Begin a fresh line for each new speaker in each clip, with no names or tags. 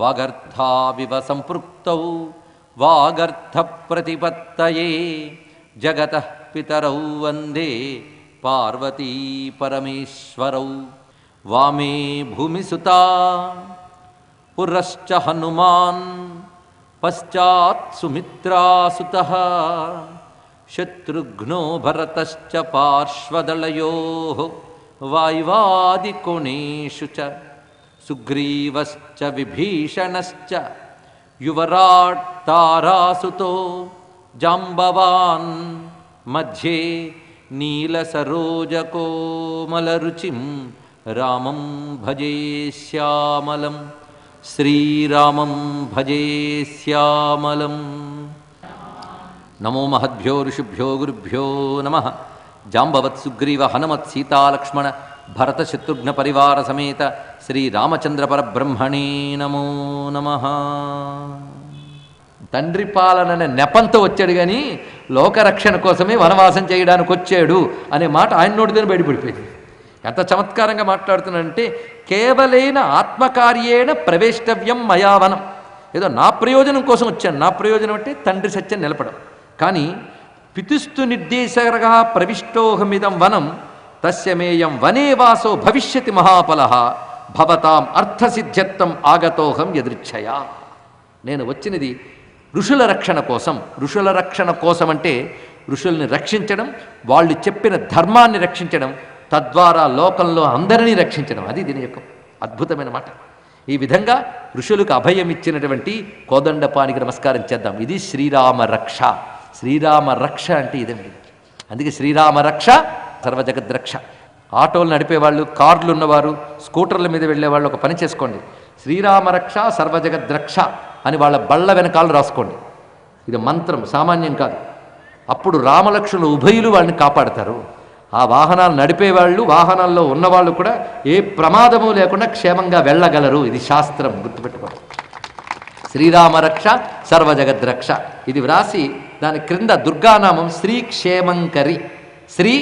వాగర్థావివ సంపృక్తౌ వాగర్థ ప్రతిపత్తయే జగతః పితరౌ వందే పార్వతీ పరమేశ్వరౌ. వామే భూమిసుతా పురశ్చ హనుమాన్ పశ్చాత్ సుమిత్రాసుతః శత్రుఘ్నో భరతశ్చ పార్శ్వదళయోః వాయువాదికోణేషు చ సుగ్రీవశ్చ విభీషణశ్చ యువరాట్ తారాసుతో జాంబవాన్ మధ్యే నీలసరోజకోమలరుచిం రామం భజే శ్యామలం. శ్రీరామం భజే శ్యామలం. నమో మహద్భ్యో ఋషిభ్యో గురుభ్యో నమః. జాంబవత్ సుగ్రీవ హనుమత్ సీతాలక్ష్మణ భరత శత్రుఘ్న పరివార సమేత శ్రీరామచంద్ర పరబ్రహ్మణే నమో నమః. తండ్రి పాలననే నెపంతో వచ్చాడు కానీ లోకరక్షణ కోసమే వనవాసం చేయడానికి వచ్చాడు అనే మాట ఆయన నోటితో బయటపడిపోయింది. ఎంత చమత్కారంగా మాట్లాడుతున్నాడంటే, కేవలైన ఆత్మకార్యేణ ప్రవేష్టవ్యం మయావనం. ఏదో నా ప్రయోజనం కోసం వచ్చాను, నా ప్రయోజనం అంటే తండ్రి సత్యం నిలపడం. కానీ పితుస్తు నిర్దేశకరగా ప్రవిష్టోహమిదం వనం తస్యమేయం వనే వాసో భవిష్యతి మహాఫలః భవతాం అర్థసిద్ధ్యర్థం ఆగతోహం యదృచ్ఛయా. నేను వచ్చినది ఋషుల రక్షణ కోసం. ఋషుల రక్షణ కోసం అంటే ఋషుల్ని రక్షించడం, వాళ్ళు చెప్పిన ధర్మాన్ని రక్షించడం, తద్వారా లోకంలో అందరినీ రక్షించడం. అది దీని యొక్క అద్భుతమైన మాట. ఈ విధంగా ఋషులకు అభయం ఇచ్చినటువంటి కోదండపానికి నమస్కారం చేద్దాం. ఇది శ్రీరామ రక్ష. శ్రీరామ రక్ష అంటే ఇదండి. అందుకే శ్రీరామ రక్ష సర్వజగద్రక్ష. ఆటోలు నడిపేవాళ్ళు, కార్లు ఉన్నవారు, స్కూటర్ల మీద వెళ్ళేవాళ్ళు ఒక పని చేసుకోండి. శ్రీరామ రక్ష సర్వజగద్రక్ష అని వాళ్ళ బళ్ళ వెనకాల రాసుకోండి. ఇది మంత్రం, సామాన్యం కాదు. అప్పుడు రామలక్ష్మణులు ఉభయులు వాళ్ళని కాపాడతారు. ఆ వాహనాలు నడిపేవాళ్ళు, వాహనాల్లో ఉన్నవాళ్ళు కూడా ఏ ప్రమాదము లేకుండా క్షేమంగా వెళ్ళగలరు. ఇది శాస్త్రం, గుర్తుపెట్టుకోండి. శ్రీరామరక్ష సర్వజగద్రక్ష ఇది వ్రాసి దాని క్రింద దుర్గానామం శ్రీ క్షేమంకరి, శ్రీ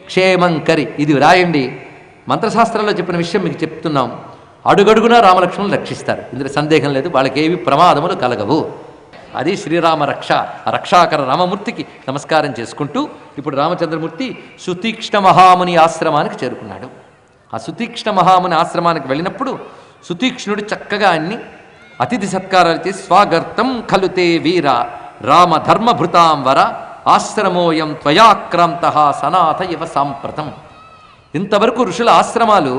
క్షేమంకరి ఇది వ్రాయండి. మంత్రశాస్త్రంలో చెప్పిన విషయం మీకు చెప్తున్నాం. అడుగడుగునా రామలక్ష్మణులు రక్షిస్తారు, ఇందులో సందేహం లేదు. వాళ్ళకి ఏవి ప్రమాదములు కలగవు. అది శ్రీరామ రక్ష. ఆ రక్షాకర రామమూర్తికి నమస్కారం చేసుకుంటూ ఇప్పుడు రామచంద్రమూర్తి సుతీక్ష్ణ మహాముని ఆశ్రమానికి చేరుకున్నాడు. ఆ సుతీక్ష్ణ మహాముని ఆశ్రమానికి వెళ్ళినప్పుడు సుతీక్ష్ణుడు చక్కగా అన్ని అతిథి సత్కారాలు చేసి స్వాగర్తం ఖలుతే వీర రామ ధర్మభృతాం వర ఆశ్రమోయం త్వయాక్రాంత సనాథ ఇవ సాంప్రతం. ఇంతవరకు ఋషుల ఆశ్రమాలు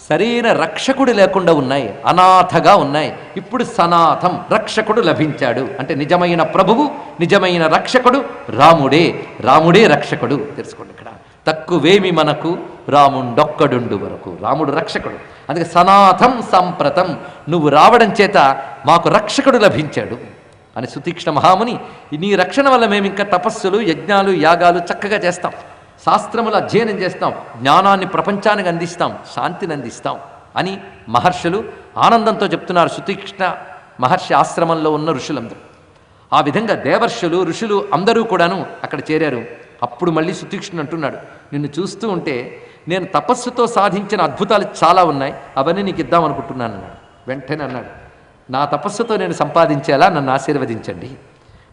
సరైన రక్షకుడు లేకుండా ఉన్నాయి, అనాథగా ఉన్నాయి. ఇప్పుడు సనాథం, రక్షకుడు లభించాడు. అంటే నిజమైన ప్రభువు, నిజమైన రక్షకుడు రాముడే. రాముడే రక్షకుడు. తెలుసుకోండి, ఇక్కడ తక్కువేమి మనకు రాముండొక్కడుండు వరకు. రాముడు రక్షకుడు. అందుకే సనాథం సంప్రతం, నువ్వు రావడం చేత మాకు రక్షకుడు లభించాడు అని సుతీక్ష్ణ మహాముని, నీ రక్షణ వల్ల మేము ఇంకా తపస్సులు, యజ్ఞాలు, యాగాలు చక్కగా చేస్తాం, శాస్త్రములు అధ్యయనం చేస్తాం, జ్ఞానాన్ని ప్రపంచానికి అందిస్తాం, శాంతిని అందిస్తాం అని మహర్షులు ఆనందంతో చెప్తున్నారు. సుతీక్ష్ణ మహర్షి ఆశ్రమంలో ఉన్న ఋషులందరూ. ఆ విధంగా దేవర్షులు, ఋషులు అందరూ కూడాను అక్కడ చేరారు. అప్పుడు మళ్ళీ సుతీక్ష్ణుడు అంటున్నాడు, నిన్ను చూస్తూ ఉంటే నేను తపస్సుతో సాధించిన అద్భుతాలు చాలా ఉన్నాయి, అవన్నీ నీకు ఇద్దామనుకుంటున్నాను అన్నాడు. వెంటనే అన్నాడు, నా తపస్సుతో నేను సంపాదించేలా నన్ను ఆశీర్వదించండి.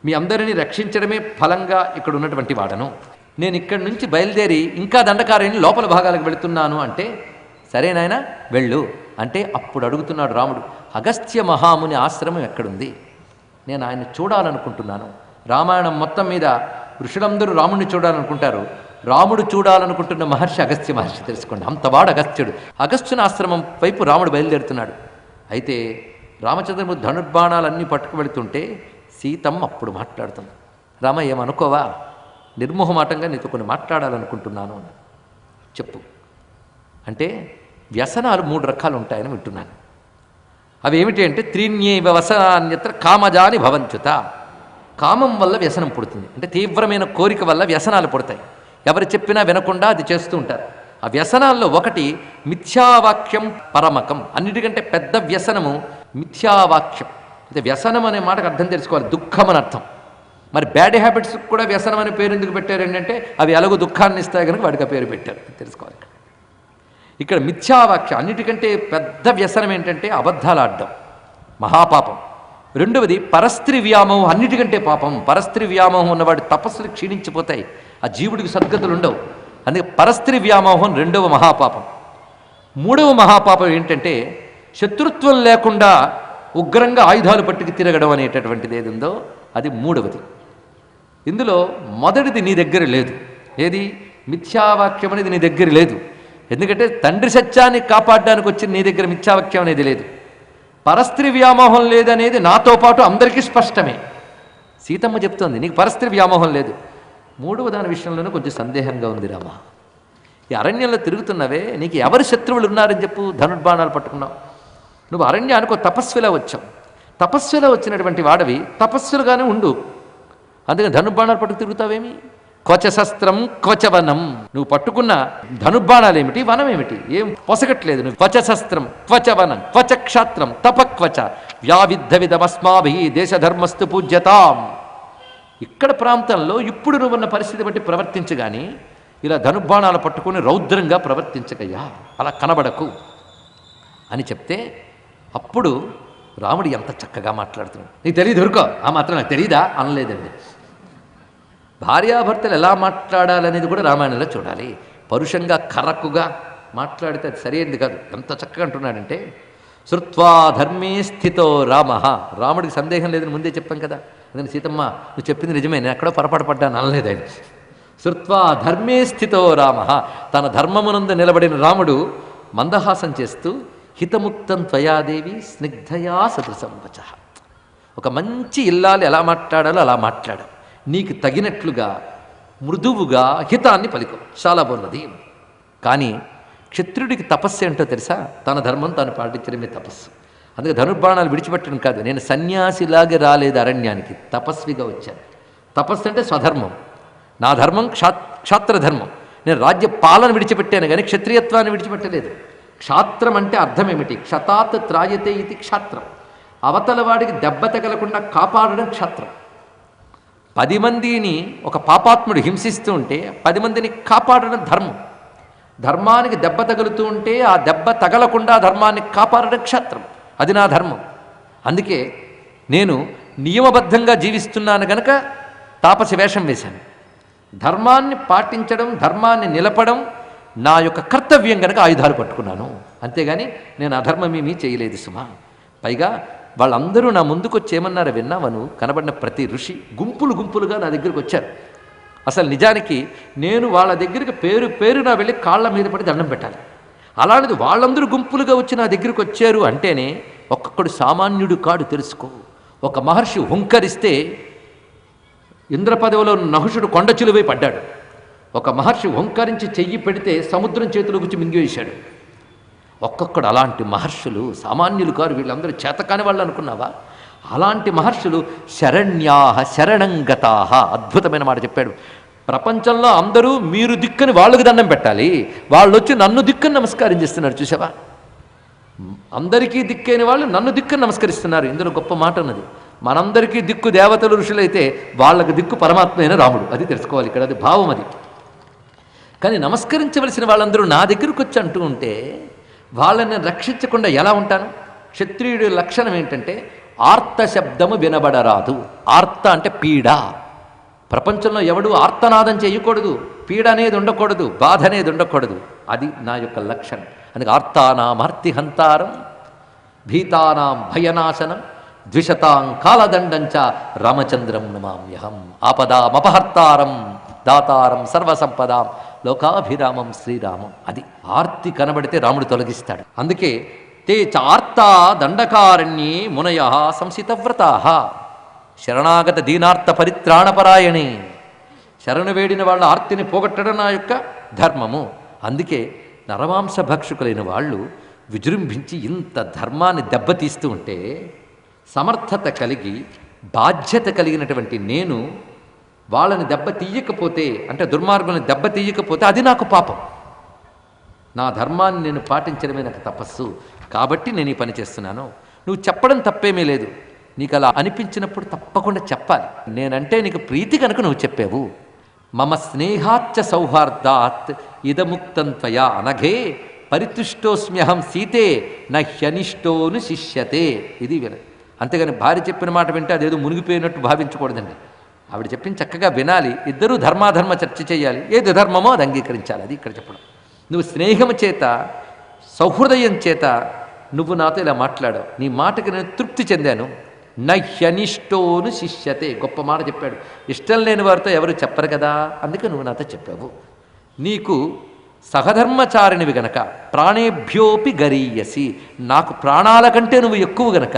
మీ అందరినీ రక్షించడమే ఫలంగా ఇక్కడ ఉన్నటువంటి వాడను. నేను ఇక్కడి నుంచి బయలుదేరి ఇంకా దండకారణ్యం లోపల భాగాలకు వెళుతున్నాను అంటే, సరే నాయన వెళ్ళు అంటే అప్పుడు అడుగుతున్నాడు రాముడు, అగస్త్య మహాముని ఆశ్రమం ఎక్కడుంది? నేను ఆయన చూడాలనుకుంటున్నాను. రామాయణం మొత్తం మీద ఋషులందరూ రాముడిని చూడాలనుకుంటారు. రాముడు చూడాలనుకుంటున్న మహర్షి అగస్త్య మహర్షి. తెలుసుకోండి, అంతవాడు అగస్త్యుడు. అగస్త్యుని ఆశ్రమం వైపు రాముడు బయలుదేరుతున్నాడు. అయితే రామచంద్రమూర్తి ధనుర్బాణాలన్నీ పట్టుకు వెళుతుంటే సీతమ్మ అప్పుడు మాట్లాడుతుంది. రామ, ఏమనుకోవా? నిర్మోహమాటంగా నీతో కొన్ని మాట్లాడాలనుకుంటున్నాను అని. చెప్పు అంటే, వ్యసనాలు 3 రకాలు ఉంటాయని వింటున్నాను. అవి ఏమిటి అంటే, త్రీణ్యేవ వసనాన్యత్ర కామజాని భవంత్యుత. కామం వల్ల వ్యసనం పుడుతుంది. అంటే తీవ్రమైన కోరిక వల్ల వ్యసనాలు పుడతాయి. ఎవరు చెప్పినా వినకుండా అది చేస్తూ ఉంటారు. ఆ వ్యసనాల్లో ఒకటి మిథ్యావాక్యం పరమకం. అన్నిటికంటే పెద్ద వ్యసనము మిథ్యావాక్యం. అయితే వ్యసనం అనే మాటకు అర్థం తెలుసుకోవాలి, దుఃఖం అని అర్థం. మరి బ్యాడ్ హ్యాబిట్స్ కూడా వ్యసనం అనే పేరు ఎందుకు పెట్టారు ఏంటంటే, అవి ఎలాగో దుఃఖాన్ని ఇస్తాయి కనుక వాడికి ఆ పేరు పెట్టారు. తెలుసుకోవాలి. ఇక్కడ మిథ్యావాక్యం, అన్నిటికంటే పెద్ద వ్యసనం ఏంటంటే అబద్ధాలు ఆడడం. మహాపాపం. రెండవది పరస్త్రీ వ్యామోహం, అన్నిటికంటే పాపం. పరస్త్రీ వ్యామోహం ఉన్నవాడి తపస్సులు క్షీణించిపోతాయి, ఆ జీవుడికి సద్గతులు ఉండవు. అందుకే పరస్త్రీ వ్యామోహం రెండవ మహాపాపం. మూడవ మహాపాపం ఏంటంటే శత్రుత్వం లేకుండా ఉగ్రంగా ఆయుధాలు పట్టుకు తిరగడం అనేటటువంటిది ఏది ఉందో అది మూడవది. ఇందులో మొదటిది నీ దగ్గర లేదు. ఏది? మిథ్యావాక్యం అనేది నీ దగ్గర లేదు. ఎందుకంటే తండ్రి సత్యాన్ని కాపాడడానికి వచ్చిన నీ దగ్గర మిథ్యావాక్యం అనేది లేదు. పరస్త్రీ వ్యామోహం లేదనేది నాతో పాటు అందరికీ స్పష్టమే. సీతమ్మ చెప్తోంది నీకు పరస్త్రీ వ్యామోహం లేదు. మూడవ దాని విషయంలోనే కొంచెం సందేహంగా ఉంది రామ. ఈ అరణ్యంలో తిరుగుతున్నవే, నీకు ఎవరు శత్రువులు ఉన్నారని చెప్పు. ధనుర్బాణాలు పట్టుకున్నావు. నువ్వు అరణ్యానికి ఒక తపస్విలా వచ్చావు. తపస్విలా వచ్చినటువంటి వాడవి తపస్సులుగానే ఉండు. అందుకని ధనుర్బాణాలు పట్టుకు తిరుగుతావేమి? క్వచ శస్త్రం క్వచవనం. నువ్వు పట్టుకున్న ధనుర్బాణాలు ఏమిటి, వనం ఏమిటి, ఏం పొసగట్లేదు. నువ్వు క్వచ శస్త్రం క్వచవనం క్వచ క్షాత్రం తపక్వచ వ్యావిద్ధ విధమస్మాభి దేశధర్మస్తు పూజ్యతాం. ఇక్కడ ప్రాంతంలో ఇప్పుడు నువ్వున్న పరిస్థితి బట్టి ప్రవర్తించు కానీ ఇలా ధనుర్బాణాలు పట్టుకుని రౌద్రంగా ప్రవర్తించకయ్యా, అలా కనబడకు అని చెప్తే అప్పుడు రాముడు ఎంత చక్కగా మాట్లాడుతున్నాడు. నీకు తెలియదు ఊరుకో, ఆ మాత్రం నాకు తెలియదా అనలేదండి. భార్యాభర్తలు ఎలా మాట్లాడాలనేది కూడా రామాయణంలో చూడాలి. పరుషంగా కరక్కుగా మాట్లాడితే అది సరైనది కాదు. ఎంత చక్కగా అంటున్నాడంటే శృత్వా ధర్మే స్థితో రామ. రాముడికి సందేహం లేదని ముందే చెప్పాం కదా. అందుకని సీతమ్మ నువ్వు చెప్పింది నిజమే, నేను ఎక్కడో పొరపాటు పడ్డాను అనలేదు ఆయన. శృత్వా ధర్మే స్థితో రామ. తన ధర్మమునందు నిలబడిన రాముడు మందహాసం చేస్తూ హితముక్తం త్వయాదేవి స్నిగ్ధయా సదృశం వచ. ఒక మంచి ఇల్లాలు ఎలా మాట్లాడాలో అలా మాట్లాడు. నీకు తగినట్లుగా మృదువుగా హితాన్ని పలికో, చాలా బాగున్నది. కానీ క్షత్రుడికి తపస్సు ఏంటో తెలుసా? తన ధర్మం తాను పాటించడమే తపస్సు. అందుకే ధనుర్బాణాలు విడిచిపెట్టడం కాదు. నేను సన్యాసిలాగే రాలేదు అరణ్యానికి, తపస్విగా వచ్చాను. తపస్సు అంటే స్వధర్మం. నా ధర్మం క్షాత్రధర్మం. నేను రాజ్య పాలన విడిచిపెట్టాను కానీ క్షత్రియత్వాన్ని విడిచిపెట్టలేదు. క్షాత్రం అంటే అర్థం ఏమిటి? క్షతాత్ త్రాయతే ఇది క్షాత్రం. అవతల వాడికి దెబ్బ తగలకుండా కాపాడడం క్షాత్రం. 10 మందిని ఒక పాపాత్ముడు హింసిస్తూ ఉంటే 10 మందిని కాపాడడం ధర్మం. ధర్మానికి దెబ్బ తగులుతూ ఉంటే ఆ దెబ్బ తగలకుండా ధర్మాన్ని కాపాడడం క్షాత్రం. అది నా ధర్మం. అందుకే నేను నియమబద్ధంగా జీవిస్తున్నాను గనక తాపసి వేషం వేశాను. ధర్మాన్ని పాటించడం, ధర్మాన్ని నిలపడం నా యొక్క కర్తవ్యం గనక ఆయుధాలు పట్టుకున్నాను. అంతేగాని నేను అధర్మమేమీ చేయలేదు సుమా. పైగా వాళ్ళందరూ నా ముందుకు వచ్చి ఏమన్నారో విన్నావను? కనబడిన ప్రతి ఋషి గుంపులు గుంపులుగా నా దగ్గరికి వచ్చారు. అసలు నిజానికి నేను వాళ్ళ దగ్గరికి పేరున వెళ్ళి కాళ్ళ మీద పడి దండం పెట్టాలి. అలాంటిది వాళ్ళందరూ గుంపులుగా వచ్చి నా దగ్గరికి వచ్చారు అంటేనే ఒక్కొక్కడు సామాన్యుడు కాడు తెలుసుకో. ఒక మహర్షి హుంకరిస్తే ఇంద్రపదవిలో నహుషుడు కొండ చిలువై పడ్డాడు. ఒక మహర్షి హుంకరించి చెయ్యి పెడితే సముద్రం చేతిలో గుచ్చి మింగివేశాడు. ఒక్కొక్కడు అలాంటి మహర్షులు సామాన్యులు కారు. వీళ్ళందరూ చేతకాని వాళ్ళు అనుకున్నావా? అలాంటి మహర్షులు శరణ్యాహ శరణంగతాహ. అద్భుతమైన మాట చెప్పాడు. ప్రపంచంలో అందరూ మీరు దిక్కుని వాళ్ళకి దండం పెట్టాలి, వాళ్ళు వచ్చి నన్ను దిక్కుని నమస్కారం చేస్తున్నారు. చూసావా? అందరికీ దిక్కైన వాళ్ళు నన్ను దిక్కుని నమస్కరిస్తున్నారు. ఇందులో గొప్ప మాట ఉన్నది. మనందరికీ దిక్కు దేవతలు ఋషులైతే వాళ్ళకి దిక్కు పరమాత్మ అయిన రాముడు. అది తెలుసుకోవాలి ఇక్కడ. అది భావం అది. కానీ నమస్కరించవలసిన వాళ్ళందరూ నా దగ్గరకు వచ్చి అంటూ ఉంటే వాళ్ళని రక్షించకుండా ఎలా ఉంటాను? క్షత్రియుడి లక్షణం ఏంటంటే ఆర్త శబ్దము వినబడరాదు. ఆర్త అంటే పీడ. ప్రపంచంలో ఎవడు ఆర్తనాదం చేయకూడదు, పీడ అనేది ఉండకూడదు, బాధ అనేది ఉండకూడదు. అది నా యొక్క లక్షణం. అందుకే ఆర్తానాం ఆర్తిహంతారం భీతానాం భయనాశనం ద్విషతాం కాలదండంచ రామచంద్రం నమామ్యహం ఆపదామపహర్తారం దాతారం సర్వసంపదాం లోకాభిరామం శ్రీరామం. అది ఆర్తి కనబడితే రాముడు తొలగిస్తాడు. అందుకే తే చార్తా దండకారణ్యే మునయ సంసితవ్రతా శరణాగత దీనార్థ పరిత్రాణపరాయణే. శరణు వేడిన వాళ్ళ ఆర్తిని పోగొట్టడం నా యొక్క ధర్మము. అందుకే నరమాంస భక్షకులైన వాళ్ళు విజృంభించి ఇంత ధర్మాన్ని దెబ్బతీస్తూ ఉంటే సమర్థత కలిగి బాధ్యత కలిగినటువంటి నేను వాళ్ళని దెబ్బ తీయకపోతే, అంటే దుర్మార్గులను దెబ్బ తీయకపోతే అది నాకు పాపం. నా ధర్మాన్ని నేను పాటించడమే నాకు తపస్సు. కాబట్టి నేను ఈ పని చేస్తున్నాను. నువ్వు చెప్పడం తప్పేమీ లేదు. నీకు అలా అనిపించినప్పుడు తప్పకుండా చెప్పాలి. నేనంటే నీకు ప్రీతి కనుక నువ్వు చెప్పావు. మమ స్నేహాచ్చ సౌహార్దాత్ ఇదముక్తం త్వయా అనఘే పరితుష్టోస్మ్యహం సీతే నహ్యనిష్టోను శిష్యతే. ఇది అంతేగాని భార్య చెప్పిన మాట వింటే అదేదో మునిగిపోయినట్టు భావించకూడదండి. ఆవిడ చెప్పింది చక్కగా వినాలి, ఇద్దరూ ధర్మాధర్మ చర్చ చేయాలి, ఏది ధర్మమో అది అంగీకరించాలి. అది ఇక్కడ చెప్పడం. నువ్వు స్నేహం చేత సౌహృదయం చేత నువ్వు నాతో ఇలా మాట్లాడావు, నీ మాటకి నేను తృప్తి చెందాను. నహ్యనిష్టోను శిష్యతే, గొప్ప మాట చెప్పాడు. ఇష్టం లేని వారితో ఎవరు చెప్పరు కదా, అందుకే నువ్వు నాతో చెప్పావు. నీకు సహధర్మచారిణివి గనక ప్రాణేభ్యోపి గరీయసి, నాకు ప్రాణాల కంటే నువ్వు ఎక్కువ గనక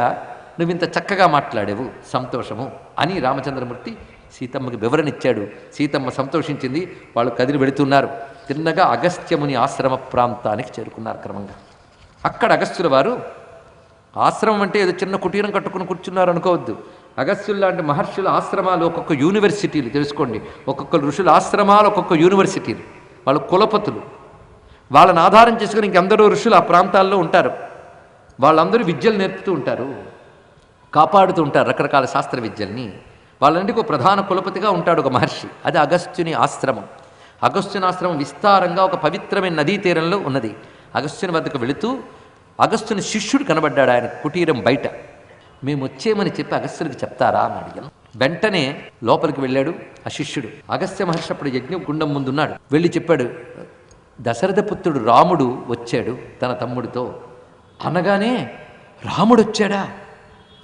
నువ్వు ఇంత చక్కగా మాట్లాడేవు, సంతోషము అని రామచంద్రమూర్తి సీతమ్మకి వివరణిచ్చాడు. సీతమ్మ సంతోషించింది. వాళ్ళు కదిలి వెళుతున్నారు. తిన్నగా అగస్త్యముని ఆశ్రమ ప్రాంతానికి చేరుకున్నారు. క్రమంగా అక్కడ అగస్త్యుల వారు, ఆశ్రమం అంటే ఏదో చిన్న కుటీరం కట్టుకుని కూర్చున్నారు అనుకోవద్దు. అగస్త్యులు లాంటి మహర్షుల ఆశ్రమాలు ఒక్కొక్క యూనివర్సిటీలు, తెలుసుకోండి. ఒక్కొక్క ఋషుల ఆశ్రమాలు ఒక్కొక్క యూనివర్సిటీలు. వాళ్ళు కులపతులు. వాళ్ళని ఆధారం చేసుకుని ఇంకెందరో ఋషులు ఆ ప్రాంతాల్లో ఉంటారు. వాళ్ళందరూ విద్యలు నేర్పుతూ ఉంటారు, కాపాడుతూ ఉంటారు రకరకాల శాస్త్ర విద్యల్ని. వాళ్ళంటికి ఒక ప్రధాన కులపతిగా ఉంటాడు ఒక మహర్షి. అది అగస్త్యుని ఆశ్రమం. అగస్త్యుని ఆశ్రమం విస్తారంగా ఒక పవిత్రమైన నదీ తీరంలో ఉన్నది. అగస్త్యుని వద్దకు వెళుతూ అగస్త్యుని శిష్యుడు కనబడ్డాడు ఆయన కుటీరం బయట. మేము వచ్చేమని చెప్పి అగస్త్యుడికి చెప్తారా అని అడిగాను. వెంటనే లోపలికి వెళ్ళాడు ఆ శిష్యుడు. అగస్త్య మహర్షి అప్పుడు యజ్ఞగుండం ముందున్నాడు. వెళ్ళి చెప్పాడు, దశరథ పుత్రుడు రాముడు వచ్చాడు తన తమ్ముడితో. అనగానే రాముడు వచ్చాడా,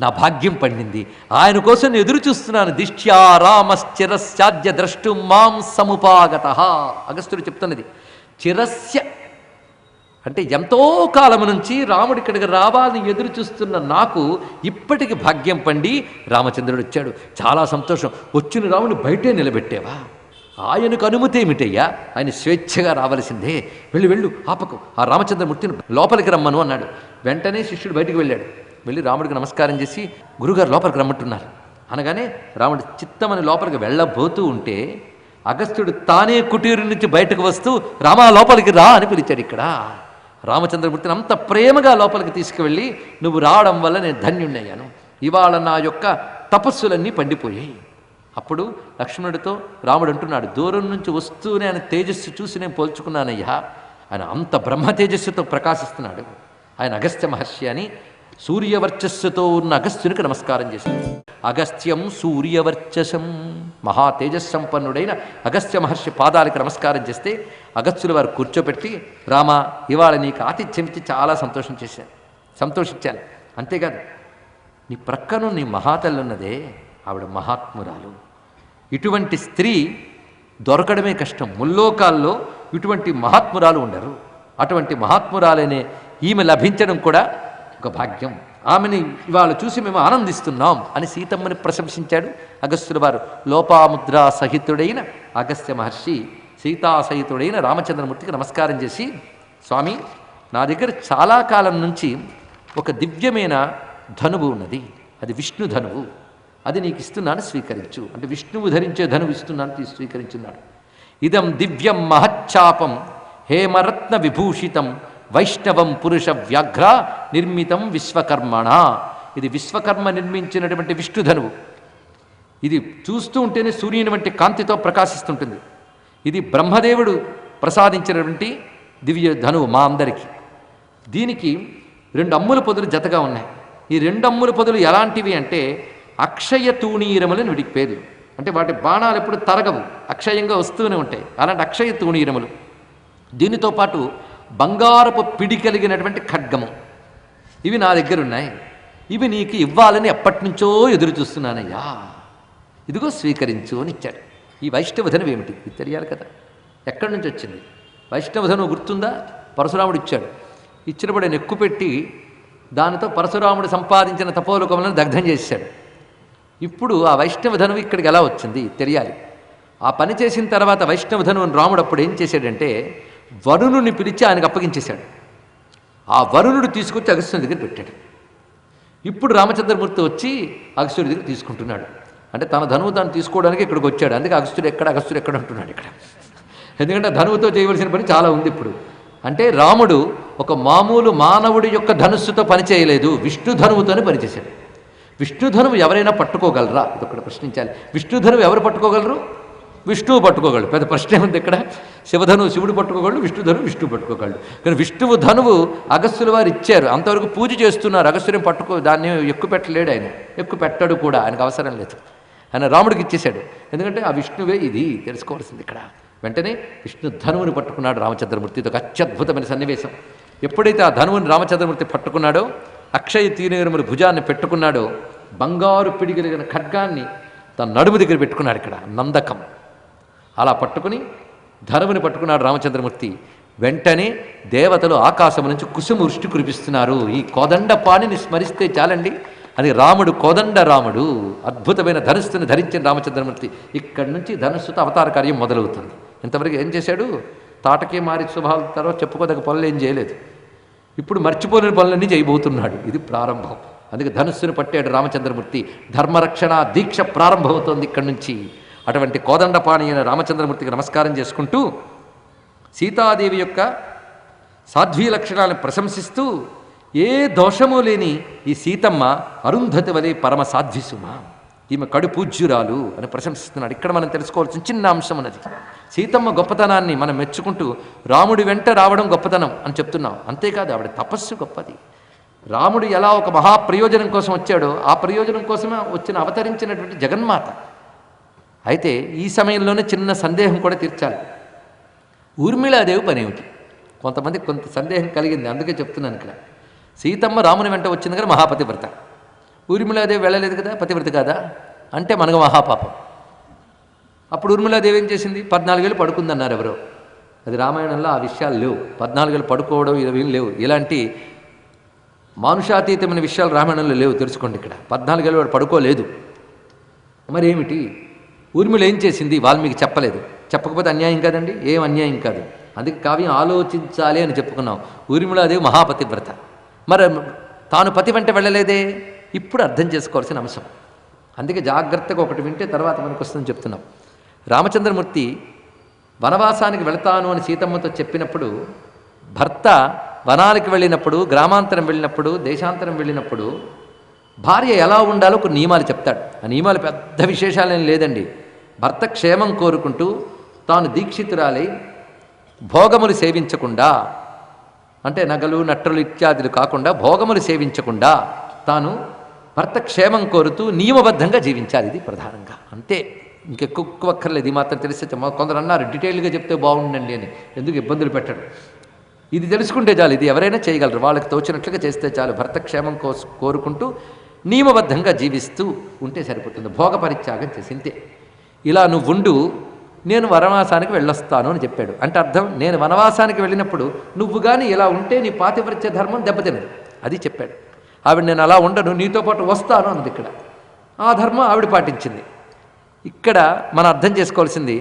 నా భాగ్యం పండింది, ఆయన కోసం నేను ఎదురు చూస్తున్నాను. దిష్ట్యా రామశ్చిరస్యాద్య ద్రష్టు మాం సముపాగత. అగస్త్యుడు చెప్తున్నది చిరస్య అంటే ఎంతో కాలం నుంచి రాముడి ఇక్కడికి రావాలని ఎదురు చూస్తున్న నాకు ఇప్పటికి భాగ్యం పండి రామచంద్రుడు వచ్చాడు, చాలా సంతోషం. వచ్చిన రాముని బయటే నిలబెట్టేవా, ఆయనకు అనుమతి ఏమిటయ్యా, ఆయన స్వేచ్ఛగా రావలసిందే, వెళ్ళు వెళ్ళు ఆపకు, ఆ రామచంద్రమూర్తిని లోపలికి రమ్మను అన్నాడు. వెంటనే శిష్యుడు బయటికి వెళ్ళాడు. వెళ్ళి రాముడికి నమస్కారం చేసి, గురుగారు లోపలికి రమ్మంటున్నారు అనగానే రాముడు చిత్తమని లోపలికి వెళ్ళబోతూ ఉంటే అగస్త్యుడు తానే కుటీరు నుంచి బయటకు వస్తూ రామా లోపలికి రా అని పిలిచాడు. ఇక్కడ రామచంద్రమూర్తిని అంత ప్రేమగా లోపలికి తీసుకువెళ్ళి, నువ్వు రావడం వల్ల నేను ధన్యుణ్ణయ్యాను, ఇవాళ నా యొక్క తపస్సులన్నీ పండిపోయాయి. అప్పుడు లక్ష్మణుడితో రాముడు అంటున్నాడు, దూరం నుంచి వస్తూనే ఆయన తేజస్సు చూసి నేను పోల్చుకున్నానయ్యా, ఆయన అంత బ్రహ్మ తేజస్సుతో ప్రకాశిస్తున్నాడు, ఆయన అగస్త్య మహర్షి అని సూర్యవర్చస్సుతో ఉన్న అగస్త్యునికి నమస్కారం చేశాడు. అగస్త్యం సూర్యవర్చసం, మహా తేజస్సంపన్నుడైన అగస్త్య మహర్షి పాదాలకు నమస్కారం చేస్తే అగస్త్యుల వారు కూర్చోబెట్టి, రామా ఇవాళ నీకు ఆతిథ్యం ఇచ్చి చాలా సంతోషించాను. అంతేకాదు నీ ప్రక్కన నీ మహాతల్లున్నదే, ఆవిడ మహాత్మురాలు. ఇటువంటి స్త్రీ దొరకడమే కష్టం. ముల్లోకాల్లో ఇటువంటి మహాత్మురాలు ఉండరు. అటువంటి మహాత్మురాలనే ఈమె లభించడం కూడా ఒక భాగ్యం. ఆమెని ఇవాళ చూసి మేము ఆనందిస్తున్నాం అని సీతమ్మని ప్రశంసించాడు అగస్త్యుల వారు. లోపాముద్రా సహితుడైన అగస్త్య మహర్షి సీతాసహితుడైన రామచంద్రమూర్తికి నమస్కారం చేసి, స్వామి నా దగ్గర చాలా కాలం నుంచి ఒక దివ్యమైన ధనువు ఉన్నది, అది విష్ణు ధనువు, అది నీకు ఇస్తున్నాను స్వీకరించు అంటే విష్ణువు ధరించే ధనువు ఇస్తున్నాను స్వీకరించున్నాడు. ఇదం దివ్యం మహచ్చాపం హేమరత్న విభూషితం వైష్ణవం పురుష వ్యాఘ్ర నిర్మితం విశ్వకర్మణ. ఇది విశ్వకర్మ నిర్మించినటువంటి విష్ణుధనువు. ఇది చూస్తూ ఉంటేనే సూర్యుని వంటి కాంతితో ప్రకాశిస్తుంటుంది. ఇది బ్రహ్మదేవుడు ప్రసాదించినటువంటి దివ్య ధనువు మా అందరికీ. దీనికి 2 అమ్ముల పొదులు జతగా ఉన్నాయి. ఈ 2 అమ్ముల పొదులు ఎలాంటివి అంటే అక్షయ తూణీరములని వీటికి పేర్లు. అంటే వాటి బాణాలు ఎప్పుడు తరగవు, అక్షయంగా వస్తూనే ఉంటాయి. అలాంటి అక్షయ తూణీరములు. దీనితో పాటు బంగారపు పిడి కలిగినటువంటి ఖడ్గము, ఇవి నా దగ్గర ఉన్నాయి. ఇవి నీకు ఇవ్వాలని ఎప్పటి నుంచో ఎదురు చూస్తున్నానయ్యా, ఇదిగో స్వీకరించు అని ఇచ్చాడు. ఈ వైష్ణవధనువు ఏమిటి ఇది తెలియాలి కదా, ఎక్కడి నుంచి వచ్చింది? వైష్ణవధనువు గుర్తుందా? పరశురాముడు ఇచ్చాడు. ఇచ్చినప్పుడు ఆయన ఎక్కుపెట్టి దానితో పరశురాముడు సంపాదించిన తపోలోకములను దగ్ధం చేశాడు. ఇప్పుడు ఆ వైష్ణవధనువు ఇక్కడికి ఎలా వచ్చింది తెలియాలి. ఆ పని చేసిన తర్వాత వైష్ణవధనువుని రాముడు అప్పుడు ఏం చేశాడంటే వరుణుని పిలిచి ఆయనకు అప్పగించేశాడు. ఆ వరుణుడు తీసుకొచ్చి అగస్త్యుని దగ్గర పెట్టాడు. ఇప్పుడు రామచంద్రమూర్తి వచ్చి అగస్త్యుడి దగ్గర తీసుకుంటున్నాడు. అంటే తన ధనువు తాను తీసుకోవడానికి ఇక్కడికి వచ్చాడు. అందుకే అగస్త్యుడు ఎక్కడ అంటున్నాడు ఇక్కడ. ఎందుకంటే ధనువుతో చేయవలసిన పని చాలా ఉంది ఇప్పుడు. అంటే రాముడు ఒక మామూలు మానవుడి యొక్క ధనుస్సుతో పనిచేయలేదు, విష్ణు ధనువుతోనే పనిచేశాడు. విష్ణు ధనువు ఎవరైనా పట్టుకోగలరా? ఇదొకటి ప్రశ్నించాలి. విష్ణు ధనువు ఎవరు పట్టుకోగలరు? విష్ణువు పట్టుకోగలడు. పెద్ద ప్రశ్న ఏముంది ఇక్కడ? శివధనువు శివుడు పట్టుకోగలడు, విష్ణుధనువు విష్ణువు పట్టుకోగలడు. కానీ విష్ణువు ధనువు అగస్త్యుల వారు ఇచ్చారు, అంతవరకు పూజ చేస్తున్నారు. అగస్త్యుని దాన్ని ఎక్కువ పెట్టలేడు ఆయన, ఎక్కువ పెట్టడు కూడా, ఆయనకు అవసరం లేదు. ఆయన రాముడికి ఇచ్చేశాడు. ఎందుకంటే ఆ విష్ణువే ఇది తెలుసుకోవాల్సింది ఇక్కడ. వెంటనే విష్ణు ధనువుని పట్టుకున్నాడు రామచంద్రమూర్తి. ఇది ఒక అత్యద్భుతమైన సన్నివేశం. ఎప్పుడైతే ఆ ధనువుని రామచంద్రమూర్తి పట్టుకున్నాడో, అక్షయ తీనేరుముల భుజాన్ని పెట్టుకున్నాడో, బంగారు పిడిగలిగిన ఖడ్గాన్ని తన నడుము దగ్గర పెట్టుకున్నాడు ఇక్కడ, నందకం. అలా పట్టుకుని ధనువుని పట్టుకున్నాడు రామచంద్రమూర్తి. వెంటనే దేవతలు ఆకాశం నుంచి కుసుమ వృష్టి కురిపిస్తున్నారు. ఈ కోదండపాణిని స్మరిస్తే చాలండి, అది రాముడు, కోదండ రాముడు, అద్భుతమైన ధనుస్సును ధరించిన రామచంద్రమూర్తి. ఇక్కడి నుంచి ధనుస్సుతో అవతార కార్యం మొదలవుతుంది. ఇంతవరకు ఏం చేశాడు? తాటకే మారి స్వభావం తర్వాత చెప్పుకోదగ్గ పనులు ఏం చేయలేదు. ఇప్పుడు మర్చిపోలేని పనులన్నీ చేయబోతున్నాడు. ఇది ప్రారంభం. అందుకే ధనుస్సును పట్టాడు రామచంద్రమూర్తి. ధర్మరక్షణ దీక్ష ప్రారంభమవుతోంది ఇక్కడి నుంచి. అటువంటి కోదండపాణి అయిన రామచంద్రమూర్తికి నమస్కారం చేసుకుంటూ సీతాదేవి యొక్క సాధ్వీ లక్షణాలను ప్రశంసిస్తూ, ఏ దోషము లేని ఈ సీతమ్మ అరుంధతి వలె పరమ సాధ్విసుమ, ఈమె కడు పూజ్యురాలు అని ప్రశంసిస్తున్నాడు. ఇక్కడ మనం తెలుసుకోవాల్సిన చిన్న అంశం ఉన్నది. సీతమ్మ గొప్పతనాన్ని మనం మెచ్చుకుంటూ రాముడి వెంట రావడం గొప్పతనం అని చెప్తున్నాం. అంతేకాదు, ఆవిడ తపస్సు గొప్పది. రాముడు ఎలా ఒక మహాప్రయోజనం కోసం వచ్చాడో, ఆ ప్రయోజనం కోసమే అవతరించినటువంటి జగన్మాత. అయితే ఈ సమయంలోనే చిన్న సందేహం కూడా తీర్చాలి. ఊర్మిళాదేవి పని ఏమిటి? కొంతమంది కొంత సందేహం కలిగింది, అందుకే చెప్తున్నాను ఇక్కడ. సీతమ్మ రాముని వెంట వచ్చింది కదా, మహాపతివ్రత. ఊర్మిళాదేవి వెళ్ళలేదు కదా, పతివ్రత కాదా అంటే మనకు మహాపాపం. అప్పుడు ఊర్మిళాదేవి ఏం చేసింది? 14 ఏళ్ళు పడుకుందన్నారు ఎవరో. అది రామాయణంలో ఆ విషయాలు లేవు. 14 ఏళ్ళు పడుకోవడం ఇవి లేవు. ఇలాంటి మానుషాతీతమైన విషయాలు రామాయణంలో లేవు, తెలుసుకోండి. ఇక్కడ 14 ఏళ్ళు వాడు పడుకోలేదు. మరి ఏమిటి? ఊర్మిళ ఏం చేసింది? వాల్మీకి చెప్పలేదు. చెప్పకపోతే అన్యాయం కాదండి, ఏం అన్యాయం కాదు. అందుకే కావ్యం ఆలోచించాలి అని చెప్పుకున్నాం. ఊర్మిళాదేవి మహాపతివ్రత. మరి తాను పతి వెంట వెళ్ళలేదే? ఇప్పుడు అర్థం చేసుకోవాల్సిన అంశం. అందుకే జాగ్రత్తగా ఒకటి వింటే తర్వాత మనకు వస్తుందని చెప్తున్నాం. రామచంద్రమూర్తి వనవాసానికి వెళతాను అని సీతమ్మతో చెప్పినప్పుడు, భర్త వనానికి వెళ్ళినప్పుడు, గ్రామాంతరం వెళ్ళినప్పుడు, దేశాంతరం వెళ్ళినప్పుడు భార్య ఎలా ఉండాలో కొన్ని నియమాలు చెప్తాడు. ఆ నియమాలు పెద్ద విశేషాలేం లేదండి. భర్త క్షేమం కోరుకుంటూ తాను దీక్షితురాలై భోగములు సేవించకుండా, అంటే నగలు నట్టలు ఇత్యాదులు కాకుండా భోగములు సేవించకుండా తాను భర్త క్షేమం కోరుతూ నియమబద్ధంగా జీవించాలి. ఇది ప్రధానంగా. అంతే, ఇంకెక్కువ అక్కర్లేదు. ఇది మాత్రం తెలిస్తే కొందరు అన్నారు డీటెయిల్గా చెప్తే బాగుండండి అని. ఎందుకు ఇబ్బందులు పెట్టడం? ఇది తెలుసుకుంటే చాలు. ఇది ఎవరైనా చేయగలరు, వాళ్ళకి తోచినట్లుగా చేస్తే చాలు. భర్త క్షేమం కోరుకుంటూ నియమబద్ధంగా జీవిస్తూ ఉంటే సరిపోతుంది. భోగ పరిత్యాగం చేసి ఇంతే. ఇలా నువ్వు ఉండు, నేను వనవాసానికి వెళ్ళొస్తాను అని చెప్పాడు. అంటే అర్థం, నేను వనవాసానికి వెళ్ళినప్పుడు నువ్వు కానీ ఇలా ఉంటే నీ పాతివ్రత్య ధర్మం దెబ్బతినదు, అది చెప్పాడు. ఆవిడ నేను అలా ఉండను, నీతో పాటు వస్తాను అన్నది. ఇక్కడ ఆ ధర్మం ఆవిడ పాటించింది. ఇక్కడ మనం అర్థం చేసుకోవాల్సింది,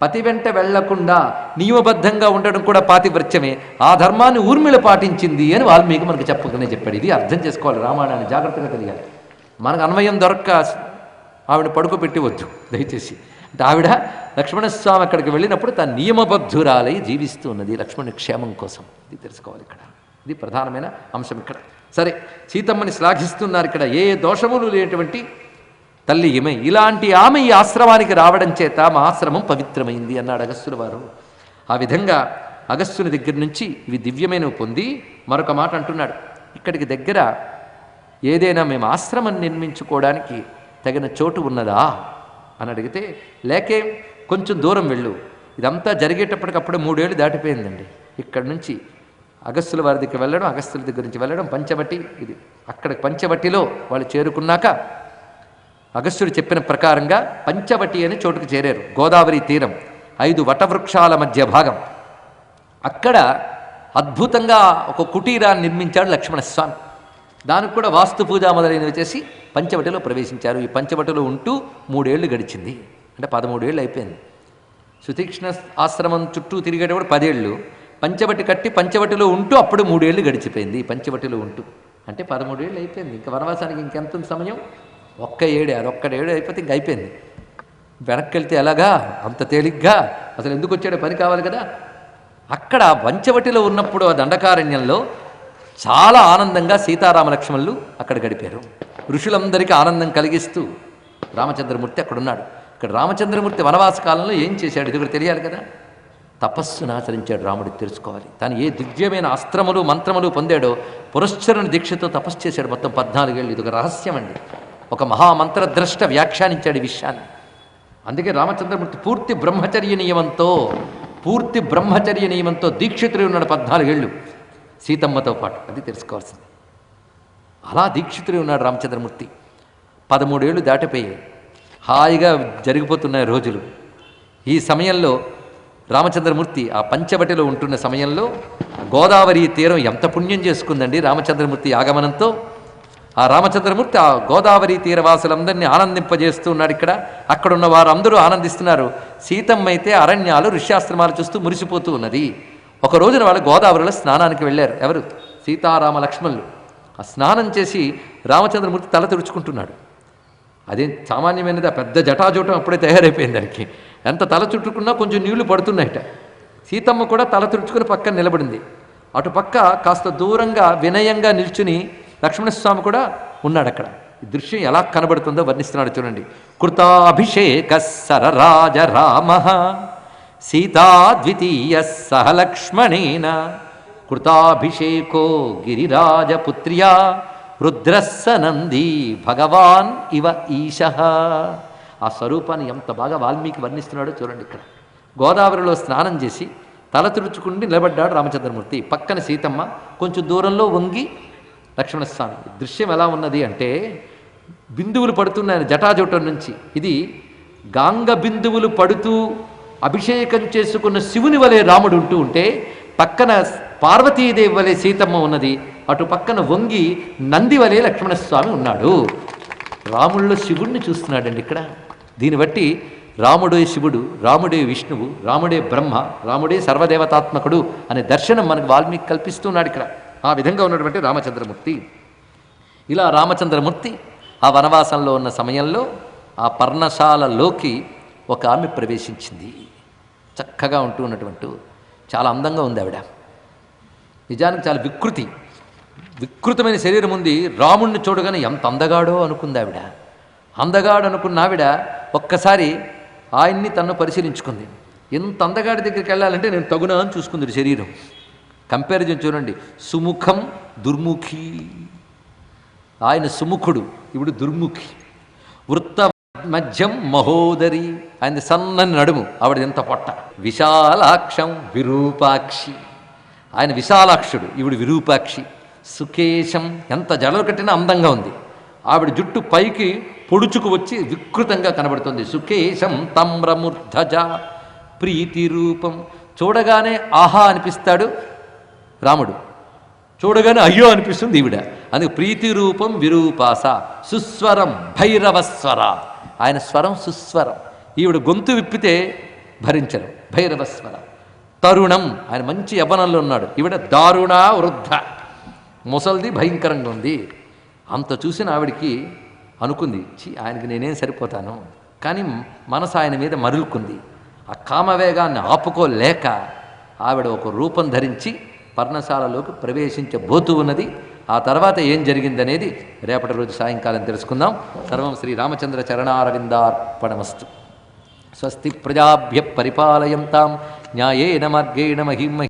పతి వెంట వెళ్లకుండా నియమబద్ధంగా ఉండడం కూడా పాతివ్రత్యమే. ఆ ధర్మాన్ని ఊర్మిళ పాటించింది అని వాల్మీకి మనకు చెప్పకనే చెప్పాడు. ఇది అర్థం చేసుకోవాలి, రామాయణాన్ని జాగ్రత్తగా తెలియాలి. మనకు అన్వయం దొరక్క ఆవిడ పడుకోబెట్టి వద్దు దయచేసి. అంటే ఆవిడ లక్ష్మణస్వామి అక్కడికి వెళ్ళినప్పుడు తన నియమబద్ధురాలై జీవిస్తూ ఉన్నది లక్ష్మణుని క్షేమం కోసం. ఇది తెలుసుకోవాలి ఇక్కడ. ఇది ప్రధానమైన అంశం ఇక్కడ. సరే, సీతమ్మని శ్లాఘిస్తున్నారు ఇక్కడ. ఏ దోషములు లేనటువంటి తల్లి ఈమె. ఇలాంటి ఆమె ఈ ఆశ్రమానికి రావడం చేత మా ఆశ్రమం పవిత్రమైంది అన్నాడు అగస్త్యుల వారు. ఆ విధంగా అగస్త్యుని దగ్గర నుంచి ఇవి దివ్యమైనవి పొంది మరొక మాట అంటున్నాడు. ఇక్కడికి దగ్గర ఏదైనా మేము ఆశ్రమం నిర్మించుకోవడానికి తగిన చోటు ఉన్నదా అని అడిగితే, లేకే కొంచెం దూరం వెళ్ళు. ఇదంతా జరిగేటప్పటికప్పుడే 3 ఏళ్ళు దాటిపోయిందండి. ఇక్కడి నుంచి అగస్త్యుల వారి దగ్గర వెళ్ళడం, అగస్త్యుల దగ్గర నుంచి వెళ్ళడం పంచవటి. ఇది అక్కడ పంచవటిలో వాళ్ళు చేరుకున్నాక అగస్త్యుడు చెప్పిన ప్రకారంగా పంచవటి అనే చోటుకు చేరారు. గోదావరి తీరం, 5 వటవృక్షాల మధ్య భాగం. అక్కడ అద్భుతంగా ఒక కుటీరాన్ని నిర్మించాడు లక్ష్మణస్వామి. దానికి కూడా వాస్తు పూజ మొదలైనవి చేసి పంచవటిలో ప్రవేశించారు. ఈ పంచవటిలో ఉంటూ 3 ఏళ్ళు గడిచింది. అంటే 13 ఏళ్ళు అయిపోయింది. సుతీక్ష్ణ ఆశ్రమం చుట్టూ తిరిగేటప్పుడు 10 ఏళ్ళు, పంచవటి కట్టి పంచవటిలో ఉంటూ అప్పుడు 3 ఏళ్ళు గడిచిపోయింది. పంచవటిలో ఉంటూ అంటే 13 ఏళ్ళు అయిపోయింది. ఇంకా వనవాసానికి ఇంకెంత సమయం? ఒక్క 7. అది ఒక్క 7 అయిపోతే ఇంక అయిపోయింది. వెనక్కి వెళ్తే ఎలాగా అంత తేలిగ్గా? అసలు ఎందుకు వచ్చాడో పని కావాలి కదా. అక్కడ పంచవటిలో ఉన్నప్పుడు ఆ దండకారణ్యంలో చాలా ఆనందంగా సీతారామ లక్ష్మణులు అక్కడ గడిపారు. ఋషులందరికీ ఆనందం కలిగిస్తూ రామచంద్రమూర్తి అక్కడున్నాడు. ఇక్కడ రామచంద్రమూర్తి వనవాస కాలంలో ఏం చేశాడు ఇది కూడా తెలియాలి కదా. తపస్సును ఆచరించాడు రాముడికి తెలుసుకోవాలి. తాను ఏ దివ్యమైన అస్త్రములు మంత్రములు పొందాడో పురశ్చరణ దీక్షతో తపస్సు చేశాడు మొత్తం 14 ఏళ్ళు. ఇది ఒక రహస్యం అండి. ఒక మహామంత్రద్రష్ట వ్యాఖ్యానించాడు ఈ విషయాన్ని. అందుకే రామచంద్రమూర్తి పూర్తి బ్రహ్మచర్య నియమంతో దీక్షితుడు ఉన్నాడు 14 ఏళ్ళు సీతమ్మతో పాటు. అది తెలుసుకోవాల్సింది. అలా దీక్షితుడు ఉన్నాడు రామచంద్రమూర్తి. 13 ఏళ్ళు దాటిపోయాయి. హాయిగా జరిగిపోతున్నాయి రోజులు. ఈ సమయంలో రామచంద్రమూర్తి ఆ పంచవటిలో ఉంటున్న సమయంలో గోదావరి తీరం ఎంత పుణ్యం చేసుకుందండి రామచంద్రమూర్తి ఆగమనంతో. ఆ రామచంద్రమూర్తి ఆ గోదావరి తీరవాసులందరినీ ఆనందింపజేస్తూ ఉన్నాడు. ఇక్కడ అక్కడున్న వారందరూ ఆనందిస్తున్నారు. సీతమ్మ అయితే అరణ్యాలు ఋష్యాశ్రమాలు చూస్తూ మురిసిపోతూ ఉన్నది. ఒక రోజున వాళ్ళు గోదావరిలో స్నానానికి వెళ్ళారు. ఎవరు? సీతారామ లక్ష్మణులు. ఆ స్నానం చేసి రామచంద్రమూర్తి తల తుడుచుకుంటున్నాడు. అదేం సామాన్యమైనది. ఆ పెద్ద జటాజూటం అప్పుడే తయారైపోయింది దానికి. ఎంత తల చుట్టుకున్నా కొంచెం నీళ్లు పడుతున్నాయట. సీతమ్మ కూడా తల తుడుచుకుని పక్కన నిలబడింది. అటు పక్క కాస్త దూరంగా వినయంగా నిల్చుని లక్ష్మణస్వామి కూడా ఉన్నాడు అక్కడ. ఈ దృశ్యం ఎలా కనబడుతుందో వర్ణిస్తున్నాడు చూడండి. కృతాభిషేక సరరాజ రామ సీతా ద్వితీయ సహ లక్ష్మణేన కృతాభిషేకో గిరిరాజపుత్ర్యా రుద్రస్స నంది భగవాన్ ఇవ ఈశ. ఆ స్వరూపాన్ని ఎంత బాగా వాల్మీకి వర్ణిస్తున్నాడో చూడండి. ఇక్కడ గోదావరిలో స్నానం చేసి తల తుడుచుకుండి నిలబడ్డాడు రామచంద్రమూర్తి. పక్కన సీతమ్మ, కొంచెం దూరంలో వంగి లక్ష్మణస్వామి. దృశ్యం ఎలా ఉన్నది అంటే బిందువులు పడుతున్నాయని జటాజూటం నుంచి. ఇది గాంగ బిందువులు పడుతూ అభిషేకం చేసుకున్న శివుని వలె రాముడు ఉంటూ ఉంటే పక్కన పార్వతీదేవి వలె సీతమ్మ ఉన్నది. అటు పక్కన వంగి నంది వలె లక్ష్మణస్వామి ఉన్నాడు. రాముల్లో శివుణ్ణి చూస్తున్నాడండి ఇక్కడ. దీన్ని బట్టి రాముడే శివుడు, రాముడే విష్ణువు, రాముడే బ్రహ్మ, రాముడే సర్వదేవతాత్మకుడు అనే దర్శనం మనకు వాల్మీకి కల్పిస్తున్నాడు ఇక్కడ. ఆ విధంగా ఉన్నటువంటి రామచంద్రమూర్తి. ఇలా రామచంద్రమూర్తి ఆ వనవాసంలో ఉన్న సమయంలో ఆ పర్ణశాలలోకి ఒక ఆమె ప్రవేశించింది. చక్కగా ఉంటూ ఉన్నటువంటి చాలా అందంగా ఉంది ఆవిడ. నిజానికి చాలా వికృతమైన శరీరం ఉంది. రాముణ్ణి చూడగానే ఎంత అందగాడో అనుకుంది ఆవిడ. అందగాడు అనుకున్న ఆవిడ ఒక్కసారి ఆయన్ని తన్ను పరిశీలించుకుంది. ఎంత అందగాడి దగ్గరికి వెళ్ళాలంటే నేను తగునా అని చూసుకుంది శరీరం. కంపారిజన్ చూడండి. సుముఖం దుర్ముఖి. ఆయన సుముఖుడు, ఇప్పుడు దుర్ముఖి. వృత్త మధ్యం మహోదరి. ఆయన సన్నని నడుము, ఆవిడ ఎంత పొట్ట. విశాలాక్షం విరూపాక్షి. ఆయన విశాలాక్షుడు, ఈవిడ విరూపాక్షి. సుకేశం, ఎంత జడలు కట్టినా అందంగా ఉంది. ఆవిడ జుట్టు పైకి పొడుచుకు వచ్చి వికృతంగా కనబడుతుంది. సుకేశం తమ్రమూర్ధజ. ప్రీతి రూపం. చూడగానే ఆహా అనిపిస్తాడు రాముడు, చూడగానే అయ్యో అనిపిస్తుంది ఈవిడ. అందుకే ప్రీతి రూపం విరూపాస. సుస్వరం భైరవస్వర. ఆయన స్వరం సుస్వరం. ఈవిడ గొంతు విప్పితే భరించరు. భైరవస్వర. తరుణం, ఆయన మంచి యవ్వనంలో ఉన్నాడు. ఈవిడ దారుణ వృద్ధ, ముసల్ది, భయంకరంగా ఉంది. అంత చూసిన ఆవిడికి అనుకుంది, ఆయనకి నేనేం సరిపోతాను. కానీ మనసు ఆయన మీద మరులుకుంది. ఆ కామవేగాన్ని ఆపుకోలేక ఆవిడ ఒక రూపం ధరించి పర్ణశాలలోకి ప్రవేశించబోతూ ఉన్నది. ఆ తర్వాత ఏం జరిగిందనేది రేపటి రోజు సాయంకాలం తెలుసుకుందాం. సర్వం శ్రీరామచంద్ర చరణారవిందార్పణమస్తు. స్వస్తి ప్రజాభ్య పరిపాలయంతాం న్యాయేన మార్గేణ మహిమహి.